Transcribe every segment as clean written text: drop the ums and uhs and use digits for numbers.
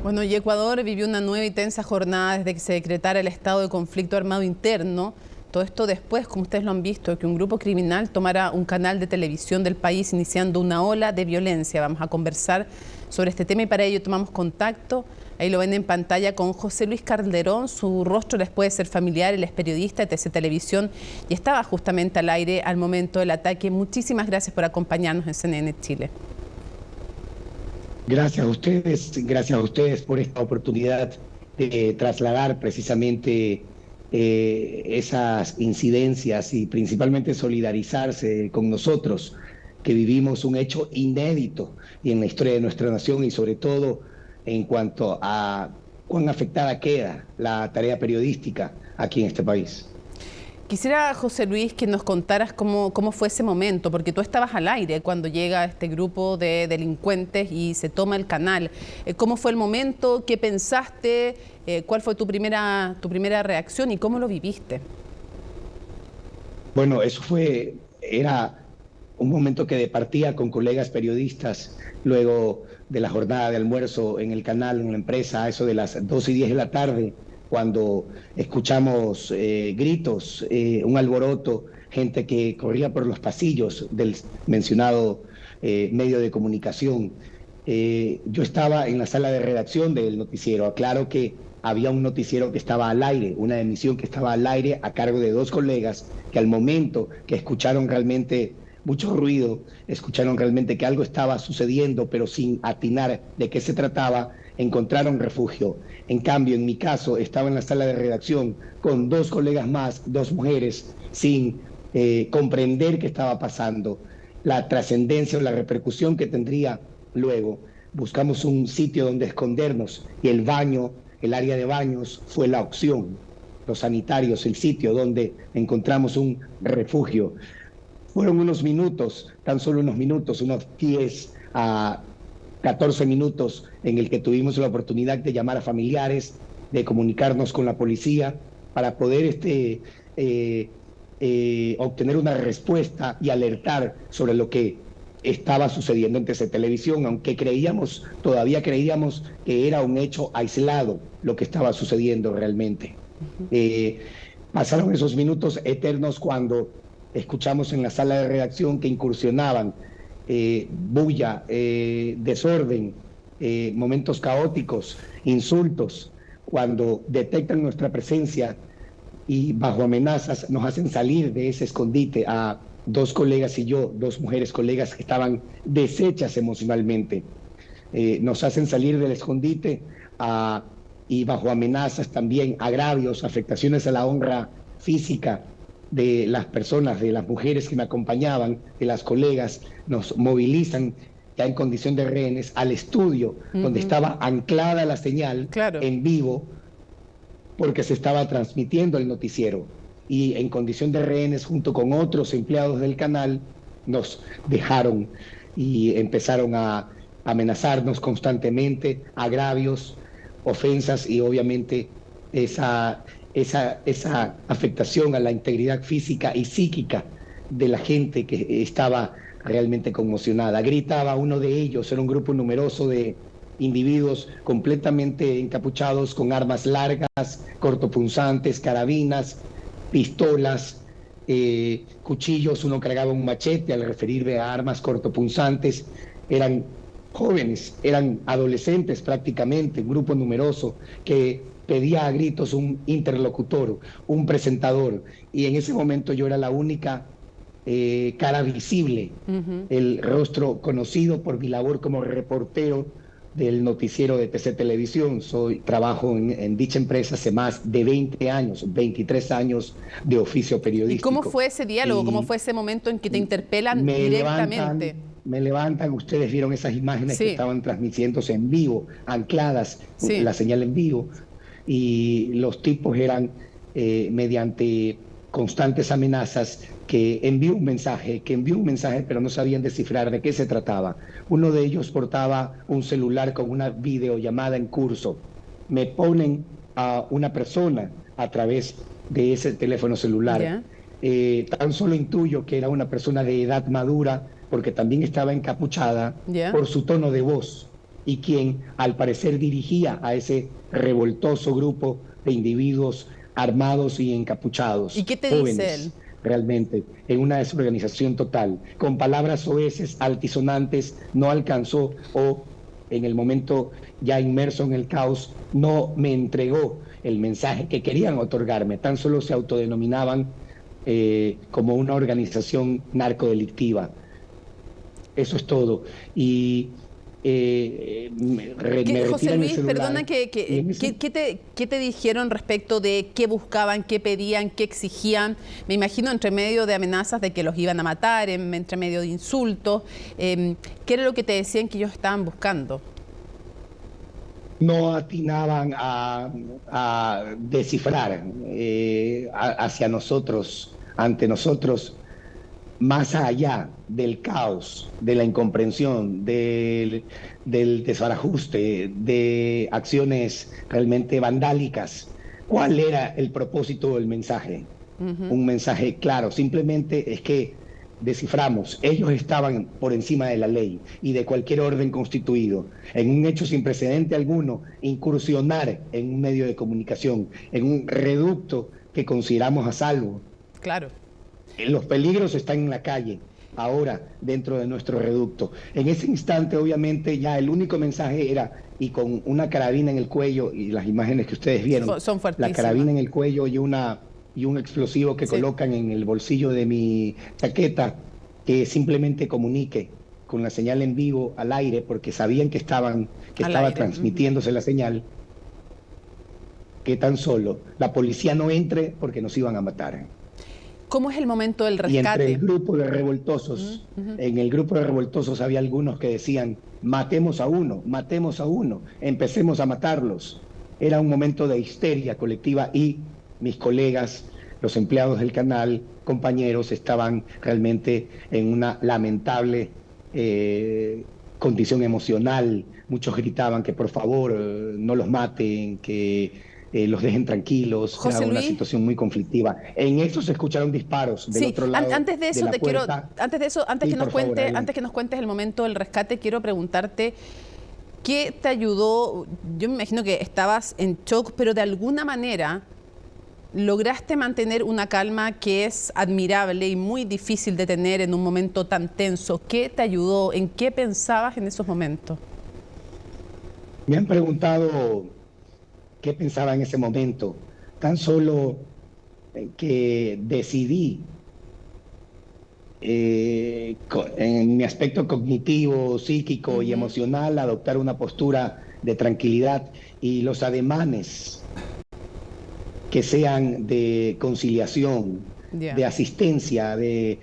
Bueno, y Ecuador vivió una nueva y tensa jornada desde que se decretara el estado de conflicto armado interno. Todo esto después, como ustedes lo han visto, que un grupo criminal tomara un canal de televisión del país iniciando una ola de violencia. Vamos a conversar sobre este tema y para ello tomamos contacto. Ahí lo ven en pantalla con José Luis Calderón. Su rostro les puede ser familiar, él es periodista de TC Televisión y estaba justamente al aire al momento del ataque. Muchísimas gracias por acompañarnos en CNN Chile. Gracias a ustedes por esta oportunidad de trasladar precisamente esas incidencias y principalmente solidarizarse con nosotros, que vivimos un hecho inédito en la historia de nuestra nación y sobre todo en cuanto a cuán afectada queda la tarea periodística aquí en este país. Quisiera, José Luis, que nos contaras cómo fue ese momento, porque tú estabas al aire cuando llega este grupo de delincuentes y se toma el canal. ¿Cómo fue el momento? ¿Qué pensaste? ¿Cuál fue tu primera reacción y cómo lo viviste? Bueno, era un momento que departía con colegas periodistas luego de la jornada de almuerzo en el canal, en la empresa, a eso de las 2:10 de la tarde, cuando escuchamos gritos, un alboroto, gente que corría por los pasillos del mencionado medio de comunicación. Yo estaba en la sala de redacción del noticiero. Aclaro que había un noticiero que estaba al aire, una emisión que estaba al aire a cargo de dos colegas que al momento que escucharon realmente mucho ruido, escucharon realmente que algo estaba sucediendo, pero sin atinar de qué se trataba, encontraron refugio. En cambio, en mi caso, estaba en la sala de redacción con dos colegas más, dos mujeres, sin comprender qué estaba pasando, la trascendencia o la repercusión que tendría luego. Buscamos un sitio donde escondernos y el baño, el área de baños fue la opción. Los sanitarios, el sitio donde encontramos un refugio. Fueron unos minutos, tan solo unos minutos, unos 10 a 14 minutos en el que tuvimos la oportunidad de llamar a familiares, de comunicarnos con la policía para poder obtener una respuesta y alertar sobre lo que estaba sucediendo en TC Televisión, aunque todavía creíamos que era un hecho aislado lo que estaba sucediendo realmente. Pasaron esos minutos eternos cuando escuchamos en la sala de redacción que incursionaban, bulla, desorden, momentos caóticos, insultos. Cuando detectan nuestra presencia y bajo amenazas nos hacen salir de ese escondite a dos colegas y yo, dos mujeres colegas que estaban deshechas emocionalmente. Nos hacen salir del escondite y bajo amenazas también, agravios, afectaciones a la honra física de las personas, de las mujeres que me acompañaban, de las colegas, nos movilizan ya en condición de rehenes al estudio donde estaba anclada la señal en vivo porque se estaba transmitiendo el noticiero y en condición de rehenes junto con otros empleados del canal nos dejaron y empezaron a amenazarnos constantemente, agravios, ofensas y obviamente esa afectación a la integridad física y psíquica de la gente que estaba realmente conmocionada. Gritaba uno de ellos, era un grupo numeroso de individuos completamente encapuchados con armas largas, cortopunzantes, carabinas, pistolas, cuchillos. Uno cargaba un machete al referirme a armas cortopunzantes. Eran jóvenes, eran adolescentes prácticamente, un grupo numeroso que pedía a gritos un interlocutor, un presentador, y en ese momento yo era la única cara visible, el rostro conocido por mi labor como reportero del noticiero de TC Televisión. Trabajo en dicha empresa hace más de 20 años, 23 años de oficio periodístico. ¿Y cómo fue ese diálogo? ¿Cómo fue ese momento en que te interpelan directamente? Me levantan, ustedes vieron esas imágenes que estaban transmitiéndose en vivo, ancladas, la señal en vivo, y los tipos eran mediante constantes amenazas que envió un mensaje, pero no sabían descifrar de qué se trataba. Uno de ellos portaba un celular con una videollamada en curso. Me ponen a una persona a través de ese teléfono celular. Tan solo intuyo que era una persona de edad madura, porque también estaba encapuchada por su tono de voz. y quien al parecer dirigía a ese revoltoso grupo de individuos armados y encapuchados, ¿Y qué te dice él? jóvenes realmente, en una desorganización total. Con palabras soeces, altisonantes, no alcanzó o en el momento ya inmerso en el caos, no me entregó el mensaje que querían otorgarme, tan solo se autodenominaban como una organización narcodelictiva. Eso es todo. Y me José retiran el Luis, perdona, celular. Y en ese... ¿qué te dijeron respecto de qué buscaban, qué pedían, qué exigían? Me imagino entre medio de amenazas de que los iban a matar, entre medio de insultos. ¿Qué era lo que te decían que ellos estaban buscando? No atinaban a descifrar hacia nosotros, ante nosotros, más allá del caos, de la incomprensión, del desbarajuste, de acciones realmente vandálicas. ¿Cuál era el propósito del mensaje? Un mensaje claro, simplemente es que desciframos, ellos estaban por encima de la ley y de cualquier orden constituido, en un hecho sin precedente alguno, incursionar en un medio de comunicación, en un reducto que consideramos a salvo. Claro. Los peligros están en la calle, ahora, dentro de nuestro reducto. En ese instante, obviamente, ya el único mensaje era, y con una carabina en el cuello, y las imágenes que ustedes vieron, son fuertísimas. La carabina en el cuello y un explosivo que colocan en el bolsillo de mi chaqueta, que simplemente comunique con la señal en vivo al aire, porque sabían que estaba transmitiéndose la señal, que tan solo la policía no entre porque nos iban a matar. ¿Cómo es el momento del rescate? Y entre el grupo de revoltosos, en el grupo de revoltosos había algunos que decían, matemos a uno, empecemos a matarlos. Era un momento de histeria colectiva y mis colegas, los empleados del canal, compañeros, estaban realmente en una lamentable condición emocional. Muchos gritaban que por favor no los maten, que los dejen tranquilos. Era una situación muy conflictiva. En eso se escucharon disparos del otro lado. Antes de eso, antes que nos cuentes el momento del rescate, quiero preguntarte qué te ayudó. Yo me imagino que estabas en shock, pero de alguna manera lograste mantener una calma que es admirable y muy difícil de tener en un momento tan tenso. ¿Qué te ayudó? ¿En qué pensabas en esos momentos? Me han preguntado qué pensaba en ese momento. Tan solo que decidí en mi aspecto cognitivo, psíquico y emocional adoptar una postura de tranquilidad y los ademanes que sean de conciliación, de asistencia, de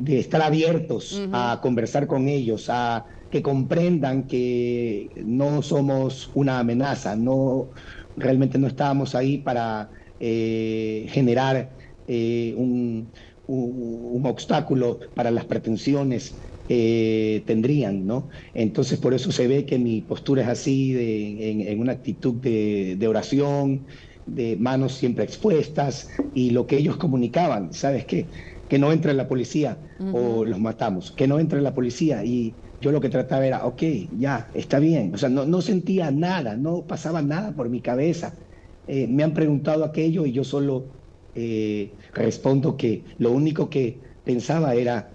estar abiertos a conversar con ellos, a que comprendan que no somos una amenaza, realmente no estábamos ahí para generar un obstáculo para las pretensiones que tendrían, ¿no? Entonces por eso se ve que mi postura es así, en una actitud de oración, de manos siempre expuestas, y lo que ellos comunicaban, ¿sabes qué? Que no entre la policía o los matamos, que no entre la policía. Y yo lo que trataba era, ok, ya, está bien. O sea, no sentía nada, no pasaba nada por mi cabeza. Me han preguntado aquello y yo solo respondo que lo único que pensaba era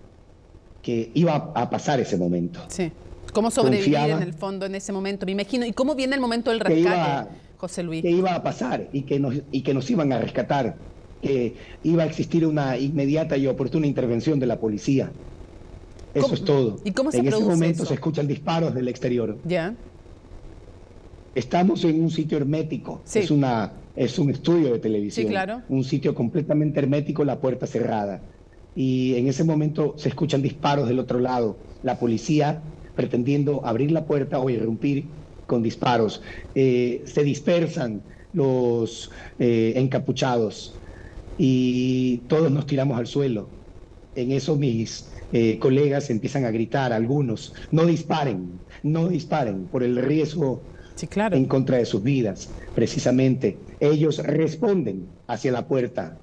que iba a pasar ese momento. Sí. ¿Cómo sobrevivir en el fondo en ese momento? Me imagino. ¿Y cómo viene el momento del rescate, José Luis? Que iba a pasar y que nos iban a rescatar, que iba a existir una inmediata y oportuna intervención de la policía. Eso es todo. ¿Y cómo se produce eso? En ese momento eso? Se escuchan disparos del exterior. Ya. Estamos en un sitio hermético. Sí. Es un estudio de televisión. Sí, claro. Un sitio completamente hermético, la puerta cerrada. Y en ese momento se escuchan disparos del otro lado. La policía pretendiendo abrir la puerta o irrumpir con disparos. Se dispersan los encapuchados y todos nos tiramos al suelo. En eso mis colegas empiezan a gritar, algunos, no disparen por el riesgo en contra de sus vidas. Precisamente ellos responden hacia la puerta,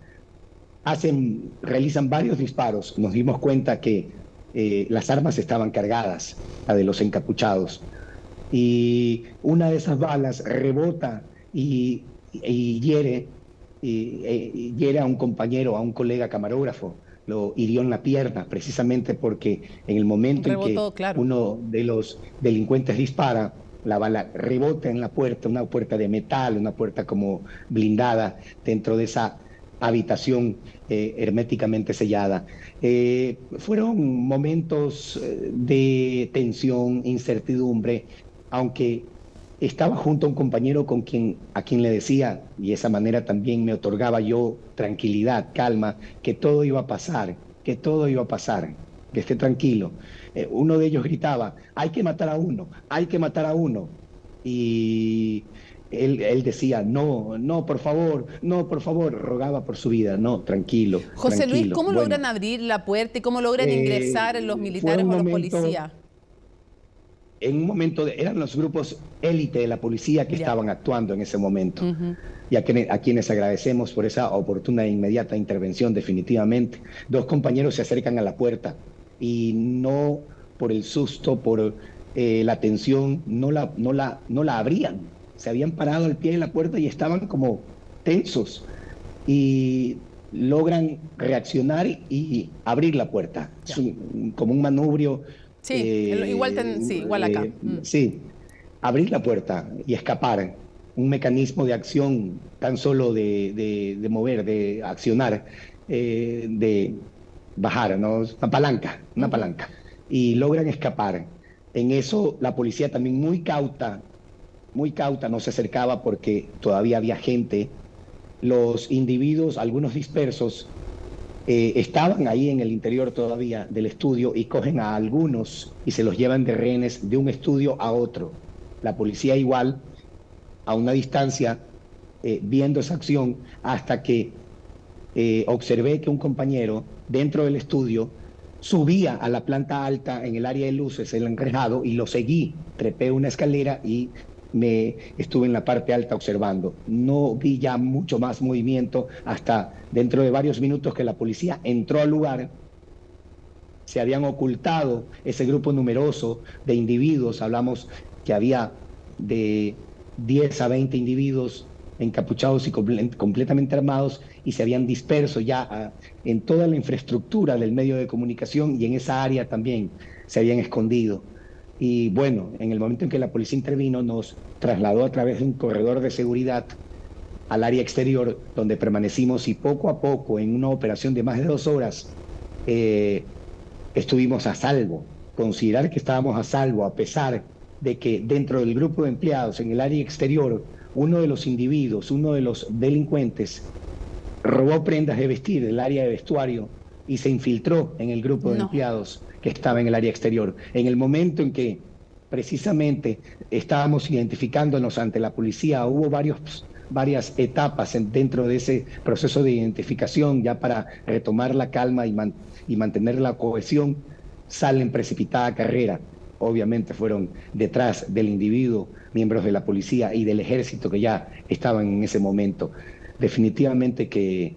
realizan varios disparos. Nos dimos cuenta que las armas estaban cargadas, la de los encapuchados, Y una de esas balas rebota y hiere, hiere a un compañero, a un colega camarógrafo. Lo hirió en la pierna, precisamente porque en el momento en que Rebotó, claro. uno de los delincuentes dispara, la bala rebota en la puerta, una puerta de metal, una puerta como blindada dentro de esa habitación herméticamente sellada. Fueron momentos de tensión, incertidumbre, aunque estaba junto a un compañero a quien le decía, y de esa manera también me otorgaba yo tranquilidad, calma, que todo iba a pasar, que todo iba a pasar, que esté tranquilo. Uno de ellos gritaba, hay que matar a uno, hay que matar a uno. Y él decía, no, no, por favor, no, por favor, rogaba por su vida, no, tranquilo, José Luis, tranquilo. ¿cómo Bueno, logran abrir la puerta y cómo logran ingresar los fue militares un o los momento, policías? en un momento, eran los grupos élite de la policía que Ya. estaban actuando en ese momento, Ujú. y a quienes agradecemos por esa oportuna e inmediata intervención, definitivamente. Dos compañeros se acercan a la puerta y no por el susto, por la tensión, no la abrían. Se habían parado al pie de la puerta y estaban como tensos y logran reaccionar y abrir la puerta. Es Ya. como un manubrio, Sí, sí, igual acá. sí, abrir la puerta y escapar. Un mecanismo de acción tan solo de mover, de accionar, de bajar, ¿no? Una palanca, una Ujú. palanca. Y logran escapar. En eso la policía también muy cauta, no se acercaba porque todavía había gente. Los individuos, algunos dispersos, estaban ahí en el interior todavía del estudio y cogen a algunos y se los llevan de rehenes de un estudio a otro. La policía igual, a una distancia, viendo esa acción, hasta que observé que un compañero dentro del estudio subía a la planta alta en el área de luces, el enrejado, y lo seguí, trepé una escalera y me estuve en la parte alta observando. No vi ya mucho más movimiento hasta dentro de varios minutos que la policía entró al lugar. Se habían ocultado ese grupo numeroso de individuos, hablamos que había de 10 a 20 individuos encapuchados y completamente armados, y se habían disperso ya en toda la infraestructura del medio de comunicación, y en esa área también se habían escondido. Y bueno, en el momento en que la policía intervino, nos trasladó a través de un corredor de seguridad al área exterior, donde permanecimos, y poco a poco, en una operación de más de 2 horas, estuvimos a salvo. Considerar que estábamos a salvo a pesar de que dentro del grupo de empleados en el área exterior, uno de los individuos, uno de los delincuentes, robó prendas de vestir del área de vestuario y se infiltró en el grupo de No. empleados que estaba en el área exterior. En el momento en que precisamente estábamos identificándonos ante la policía, hubo varias etapas dentro de ese proceso de identificación ya para retomar la calma y mantener la cohesión. Salen precipitada carrera. Obviamente fueron detrás del individuo miembros de la policía y del ejército que ya estaban en ese momento. Definitivamente que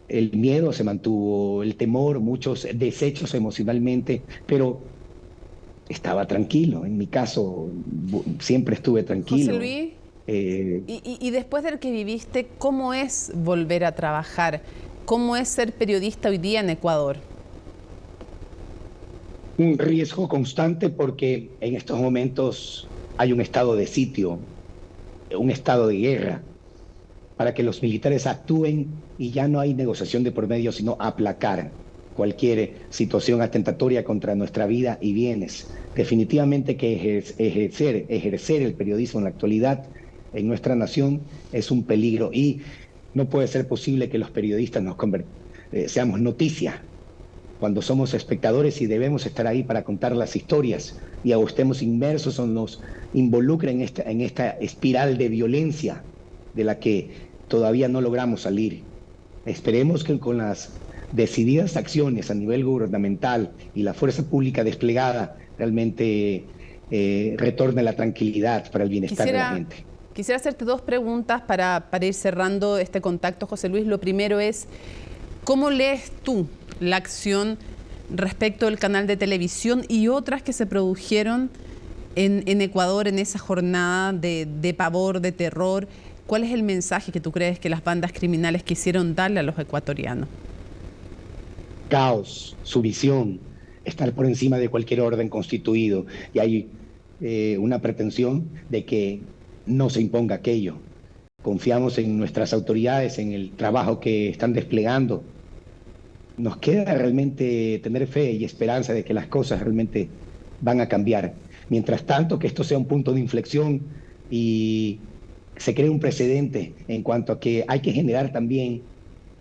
el miedo se mantuvo, el temor, muchos deshechos emocionalmente, pero estaba tranquilo. En mi caso, siempre estuve José tranquilo. Luis, Eh, y después del que viviste, ¿cómo es volver a trabajar? ¿Cómo es ser periodista hoy día en Ecuador? un riesgo constante porque en estos momentos hay un estado de sitio, un estado de guerra, para que los militares actúen y ya no hay negociación de por medio, sino aplacar cualquier situación atentatoria contra nuestra vida y bienes. Definitivamente que ejercer el periodismo en la actualidad en nuestra nación es un peligro, y no puede ser posible que los periodistas seamos noticia cuando somos espectadores y debemos estar ahí para contar las historias, y o estemos inmersos o nos involucren en esta espiral de violencia de la que todavía no logramos salir. Esperemos que con las decididas acciones a nivel gubernamental y la fuerza pública desplegada realmente retorne la tranquilidad para el bienestar de la gente. Quisiera hacerte dos preguntas para ir cerrando este contacto, José Luis. Lo primero es, ¿cómo lees tú la acción respecto del canal de televisión y otras que se produjeron en Ecuador en esa jornada de pavor, de terror? ¿Cuál es el mensaje que tú crees que las bandas criminales quisieron darle a los ecuatorianos? Caos, sumisión, estar por encima de cualquier orden constituido. Y hay una pretensión de que no se imponga aquello. Confiamos en nuestras autoridades, en el trabajo que están desplegando. Nos queda realmente tener fe y esperanza de que las cosas realmente van a cambiar. Mientras tanto, que esto sea un punto de inflexión y se cree un precedente en cuanto a que hay que generar también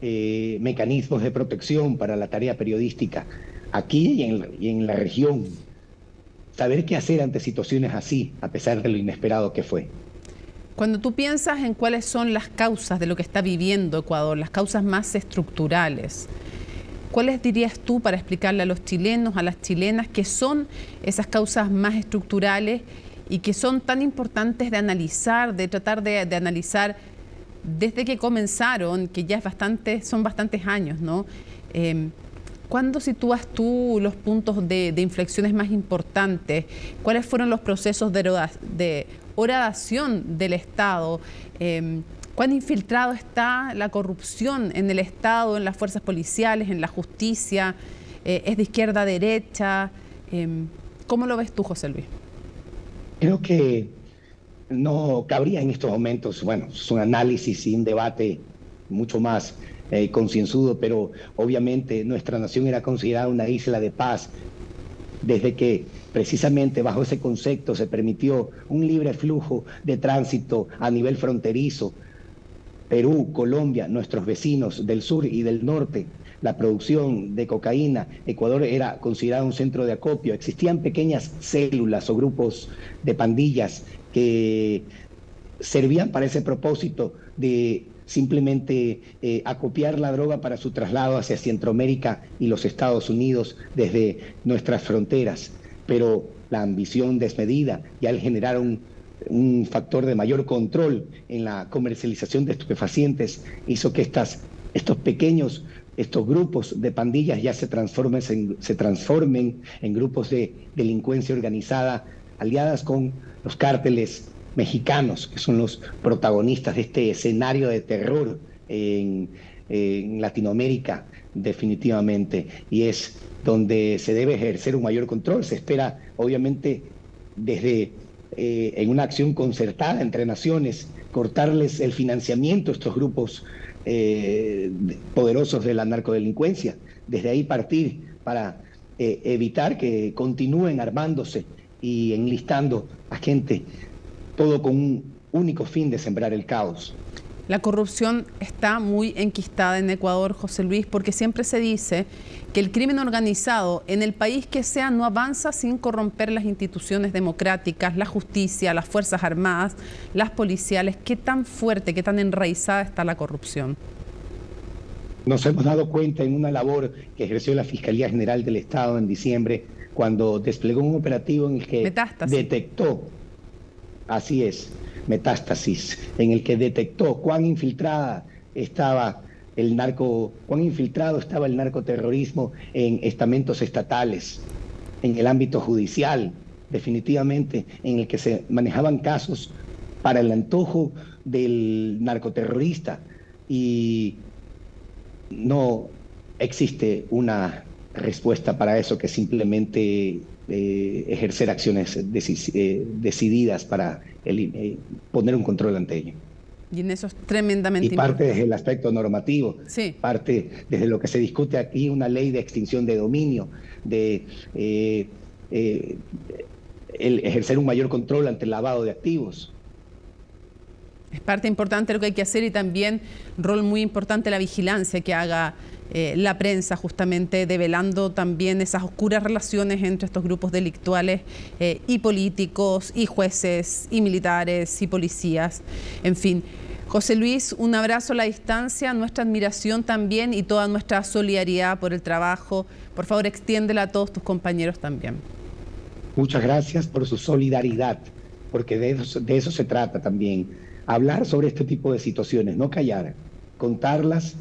mecanismos de protección para la tarea periodística aquí y en la región. Saber qué hacer ante situaciones así, a pesar de lo inesperado que fue. Cuando tú piensas en cuáles son las causas de lo que está viviendo Ecuador, las causas más estructurales, ¿cuáles dirías tú para explicarle a los chilenos, a las chilenas, qué son esas causas más estructurales y que son tan importantes de analizar, de tratar de analizar desde que comenzaron, que ya son bastantes años, ¿no? ¿Cuándo sitúas tú los puntos de inflexiones más importantes? ¿Cuáles fueron los procesos de horadación del Estado? ¿Cuán infiltrado está la corrupción en el Estado, en las fuerzas policiales, en la justicia? ¿Es de izquierda a derecha? ¿Cómo lo ves tú, José Luis? Creo que no cabría en estos momentos, bueno, es un análisis y un debate mucho más concienzudo, pero obviamente nuestra nación era considerada una isla de paz desde que precisamente bajo ese concepto se permitió un libre flujo de tránsito a nivel fronterizo. Perú, Colombia, nuestros vecinos del sur y del norte, la producción de cocaína, Ecuador era considerado un centro de acopio, existían pequeñas células o grupos de pandillas que servían para ese propósito de simplemente acopiar la droga para su traslado hacia Centroamérica y los Estados Unidos desde nuestras fronteras. Pero la ambición desmedida y al generar un factor de mayor control en la comercialización de estupefacientes hizo que estos grupos de pandillas ya se transformen en grupos de delincuencia organizada aliadas con los cárteles mexicanos, que son los protagonistas de este escenario de terror en Latinoamérica, definitivamente, y es donde se debe ejercer un mayor control. Se espera, obviamente, desde en una acción concertada entre naciones, cortarles el financiamiento a estos grupos poderosos de la narcodelincuencia, desde ahí partir para evitar que continúen armándose y enlistando a gente, todo con un único fin de sembrar el caos. La corrupción está muy enquistada en Ecuador, José Luis, porque siempre se dice que el crimen organizado, en el país que sea, no avanza sin corromper las instituciones democráticas, la justicia, las Fuerzas Armadas, las policiales. ¿Qué tan fuerte, qué tan enraizada está la corrupción? Nos hemos dado cuenta en una labor que ejerció la Fiscalía General del Estado en diciembre, cuando desplegó un operativo en el que detectó, así es, Metástasis, en el que detectó cuán infiltrado estaba el narcoterrorismo en estamentos estatales, en el ámbito judicial, definitivamente, en el que se manejaban casos para el antojo del narcoterrorista, y no existe una respuesta para eso que simplemente ejercer acciones decididas para poner un control ante ello. Y en eso es tremendamente importante. Y parte desde el aspecto normativo, sí. Parte desde lo que se discute aquí, una ley de extinción de dominio, de el ejercer un mayor control ante el lavado de activos. Es parte importante lo que hay que hacer, y también rol muy importante la vigilancia que haga la prensa, justamente develando también esas oscuras relaciones entre estos grupos delictuales y políticos y jueces y militares y policías, en fin. José Luis, un abrazo a la distancia, nuestra admiración también y toda nuestra solidaridad por el trabajo. Por favor, extiéndela a todos tus compañeros también. Muchas gracias por su solidaridad, porque de eso se trata también. Hablar sobre este tipo de situaciones, no callar, contarlas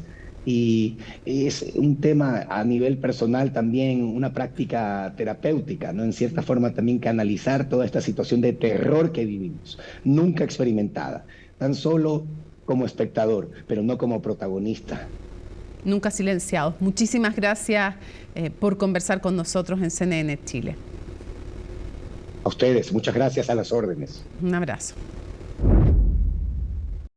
Y es un tema a nivel personal también, una práctica terapéutica, ¿no? En cierta forma también canalizar toda esta situación de terror que vivimos, nunca experimentada, tan solo como espectador, pero no como protagonista. Nunca silenciados. Muchísimas gracias por conversar con nosotros en CNN Chile. A ustedes, muchas gracias, a las órdenes. Un abrazo.